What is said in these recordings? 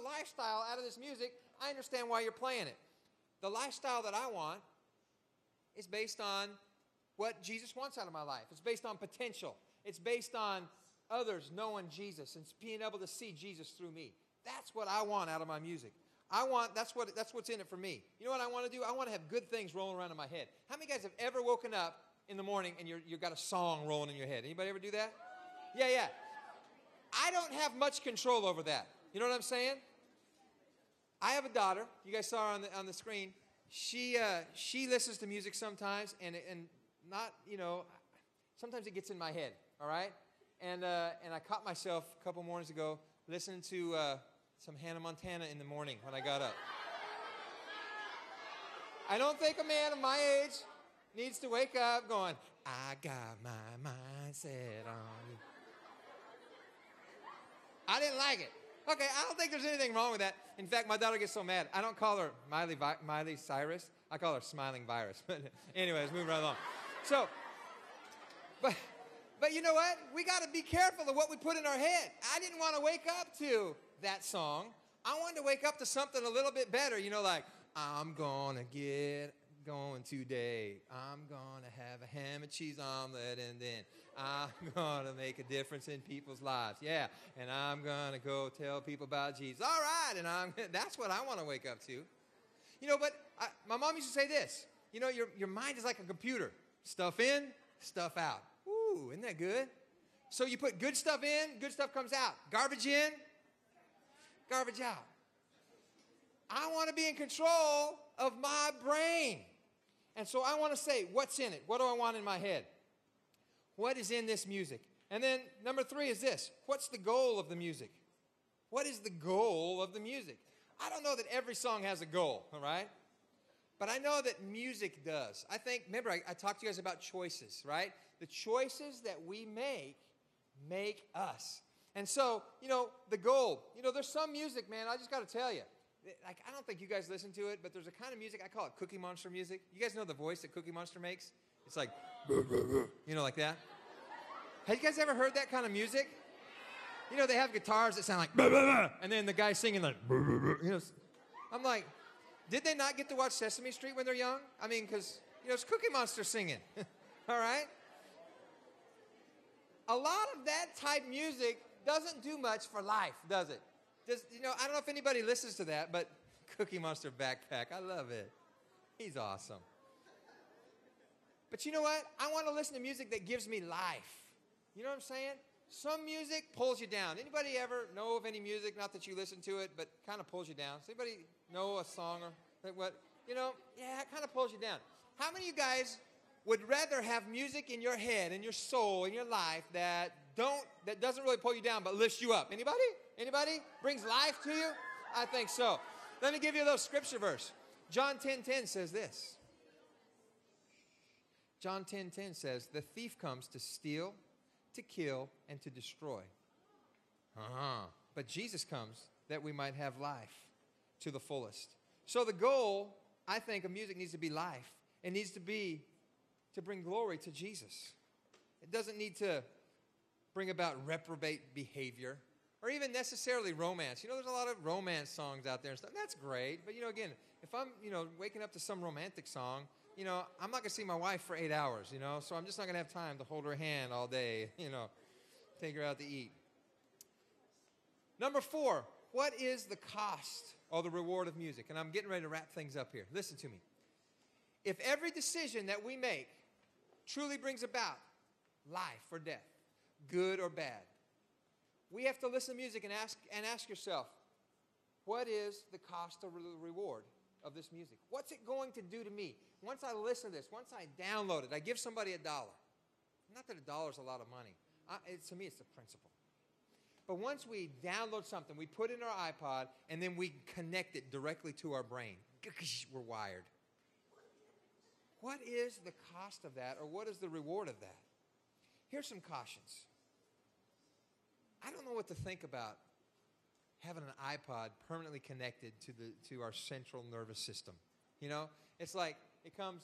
lifestyle out of this music, I understand why you're playing it. The lifestyle that I want is based on what Jesus wants out of my life. It's based on potential. It's based on others knowing Jesus and being able to see Jesus through me. That's what I want out of my music. That's what's in it for me. You know what I want to do? I want to have good things rolling around in my head. How many guys have ever woken up in the morning and you've got a song rolling in your head? Anybody ever do that? Yeah. I don't have much control over that. You know what I'm saying? I have a daughter. You guys saw her on the screen. She listens to music sometimes, and not, sometimes it gets in my head, all right? And I caught myself a couple mornings ago listening to some Hannah Montana in the morning when I got up. I don't think a man of my age needs to wake up going, I got my mindset on you. I didn't like it. Okay, I don't think there's anything wrong with that. In fact, my daughter gets so mad. I don't call her Miley Cyrus. I call her Smiling Virus. But anyways, moving right along. So, but you know what? We got to be careful of what we put in our head. I didn't want to wake up to that song. I wanted to wake up to something a little bit better. Like, I'm going to get going today. I'm going to have a ham and cheese omelet, and then I'm going to make a difference in people's lives. Yeah, and I'm going to go tell people about Jesus. All right, and that's what I want to wake up to. But my mom used to say this. Your mind is like a computer. Stuff in, stuff out. Ooh, isn't that good? So you put good stuff in, good stuff comes out. Garbage in, garbage out. I want to be in control of my brain. And so I want to say, what's in it? What do I want in my head? What is in this music? And then number 3 is this. What's the goal of the music? What is the goal of the music? I don't know that every song has a goal, all right? But I know that music does. Remember, I talked to you guys about choices, right? The choices that we make us. And so, the goal. There's some music, man, I just got to tell you. I don't think you guys listen to it, but there's a kind of music, I call it Cookie Monster music. You guys know the voice that Cookie Monster makes? It's like, like that. Have you guys ever heard that kind of music? They have guitars that sound like, and then the guy singing like, I'm like, did they not get to watch Sesame Street when they're young? I mean, because, it's Cookie Monster singing, all right? A lot of that type music doesn't do much for life, does it? I don't know if anybody listens to that, but Cookie Monster Backpack, I love it. He's awesome. But you know what? I want to listen to music that gives me life. You know what I'm saying? Some music pulls you down. Anybody ever know of any music, not that you listen to it, but kind of pulls you down? Does anybody know a song or what? Yeah, it kind of pulls you down. How many of you guys would rather have music in your head, in your soul, in your life that doesn't really pull you down but lifts you up? Anybody? Anybody? Brings life to you? I think so. Let me give you a little scripture verse. John 10:10 says this. John 10:10 says, the thief comes to steal, to kill, and to destroy. But Jesus comes that we might have life to the fullest. So the goal, I think, of music needs to be life. It needs to be to bring glory to Jesus. It doesn't need to bring about reprobate behavior or even necessarily romance. There's a lot of romance songs out there and stuff. That's great. But, again, if I'm, waking up to some romantic song, I'm not going to see my wife for 8 hours, so I'm just not going to have time to hold her hand all day, take her out to eat. Number 4, what is the cost or the reward of music? And I'm getting ready to wrap things up here. Listen to me. If every decision that we make truly brings about life or death, good or bad, we have to listen to music and ask yourself, what is the cost or the reward of this music? What's it going to do to me? Once I listen to this, once I download it, I give somebody $1. Not that $1 is a lot of money. To me, it's the principle. But once we download something, we put it in our iPod, and then we connect it directly to our brain. We're wired. What is the cost of that, or what is the reward of that? Here's some cautions. I don't know what to think about having an iPod permanently connected to our central nervous system. It's like it comes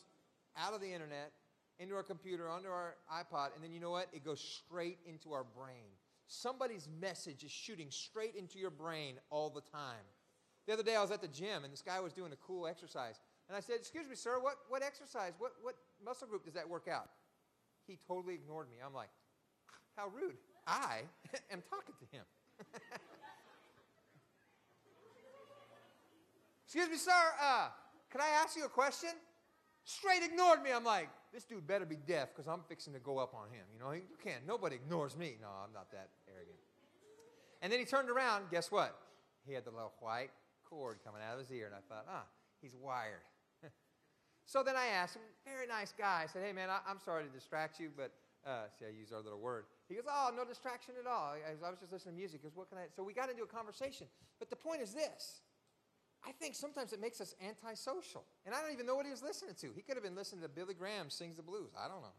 out of the internet, into our computer, onto our iPod, and then you know what? It goes straight into our brain. Somebody's message is shooting straight into your brain all the time. The other day I was at the gym, and this guy was doing a cool exercise. And I said, excuse me, sir, what exercise, what muscle group does that work out? He totally ignored me. I'm like, how rude. I am talking to him. Excuse me, sir, can I ask you a question? Straight ignored me. I'm like, this dude better be deaf because I'm fixing to go up on him. You know, you can't, nobody ignores me. No, I'm not that arrogant. And then he turned around, guess what? He had the little white cord coming out of his ear, and I thought, he's wired. So then I asked him, very nice guy. I said, hey, man, I'm sorry to distract you, but, see, I used our little word. He goes, oh, no distraction at all. I was just listening to music. He goes, what can I? So we got into a conversation. But the point is this. I think sometimes it makes us antisocial. And I don't even know what he was listening to. He could have been listening to Billy Graham Sings the Blues. I don't know.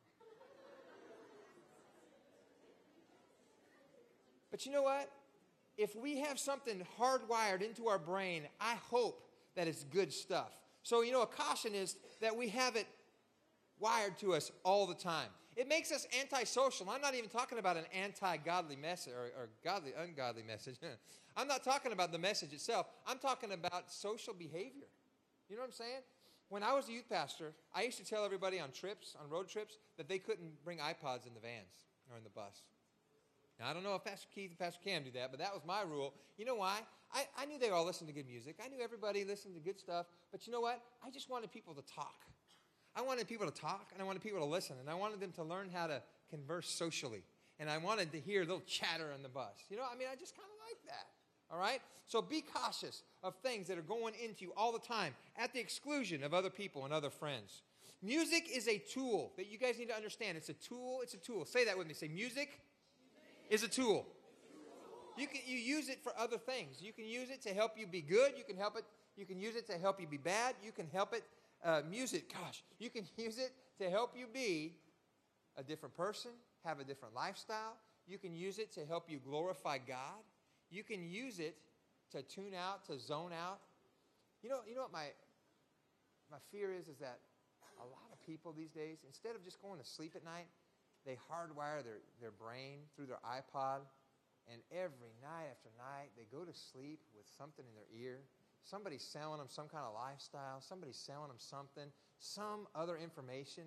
But you know what? If we have something hardwired into our brain, I hope that it's good stuff. So, you know, a caution is that we have it wired to us all the time. It makes us antisocial. I'm not even talking about an anti-godly message or ungodly message. I'm not talking about the message itself. I'm talking about social behavior. You know what I'm saying? When I was a youth pastor, I used to tell everybody on road trips, that they couldn't bring iPods in the vans or in the bus. Now, I don't know if Pastor Keith and Pastor Cam do that, but that was my rule. You know why? I knew they all listened to good music. I knew everybody listened to good stuff. But you know what? I just wanted people to talk. I wanted people to talk, and I wanted people to listen, and I wanted them to learn how to converse socially. And I wanted to hear a little chatter on the bus. You know, I mean, I just kind of like that. All right? So be cautious of things that are going into you all the time at the exclusion of other people and other friends. Music is a tool that you guys need to understand. It's a tool. It's a tool. Say that with me. Say, music is a tool. You use it for other things. You can use it to help you be good. You can use it to help you be bad. You can help it. You can use it to help you be a different person, have a different lifestyle. You can use it to help you glorify God. You can use it to tune out, to zone out. You know what my fear is that a lot of people these days, instead of just going to sleep at night, they hardwire their brain through their iPod, and every night after night, they go to sleep with something in their ear. Somebody's selling them some kind of lifestyle. Somebody's selling them something, some other information.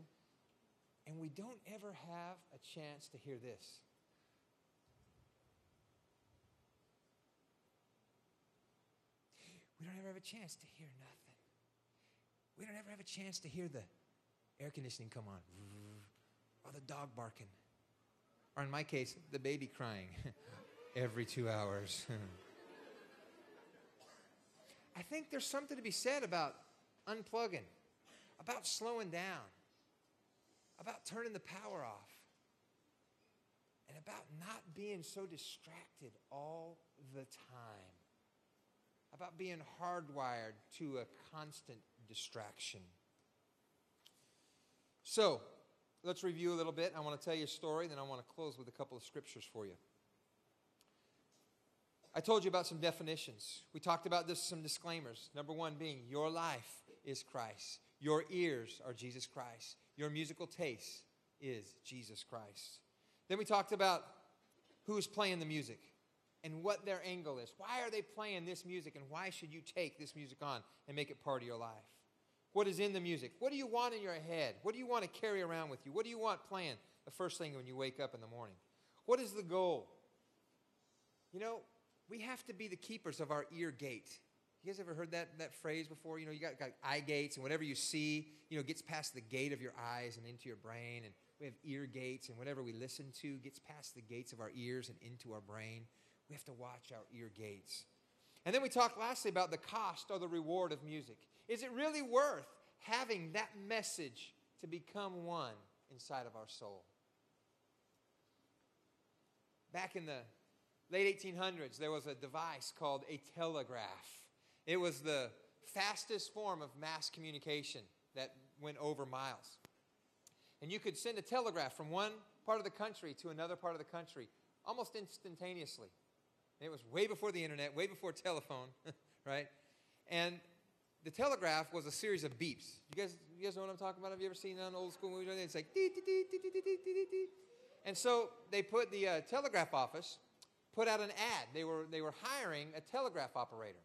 And we don't ever have a chance to hear this. We don't ever have a chance to hear nothing. We don't ever have a chance to hear the air conditioning come on, or the dog barking, or in my case, the baby crying every 2 hours. I think there's something to be said about unplugging, about slowing down, about turning the power off, and about not being so distracted all the time, about being hardwired to a constant distraction. So, let's review a little bit. I want to tell you a story, then I want to close with a couple of scriptures for you. I told you about some definitions. We talked about some disclaimers. Number one being, your life is Christ. Your ears are Jesus Christ. Your musical taste is Jesus Christ. Then we talked about who's playing the music and what their angle is. Why are they playing this music, and why should you take this music on and make it part of your life? What is in the music? What do you want in your head? What do you want to carry around with you? What do you want playing the first thing when you wake up in the morning? What is the goal? You know, we have to be the keepers of our ear gate. You guys ever heard that phrase before? You know, you got eye gates, and whatever you see, you know, gets past the gate of your eyes and into your brain. And we have ear gates, and whatever we listen to gets past the gates of our ears and into our brain. We have to watch our ear gates. And then we talked lastly about the cost or the reward of music. Is it really worth having that message to become one inside of our soul? Back in the late 1800s, there was a device called a telegraph. It was the fastest form of mass communication that went over miles. And you could send a telegraph from one part of the country to another part of the country almost instantaneously. And it was way before the internet, way before telephone, right? And the telegraph was a series of beeps. You guys know what I'm talking about? Have you ever seen that on old school movies? It's like, dee, dee, dee, dee, dee, dee, dee, dee. And so they put the telegraph office put out an ad. They were hiring a telegraph operator.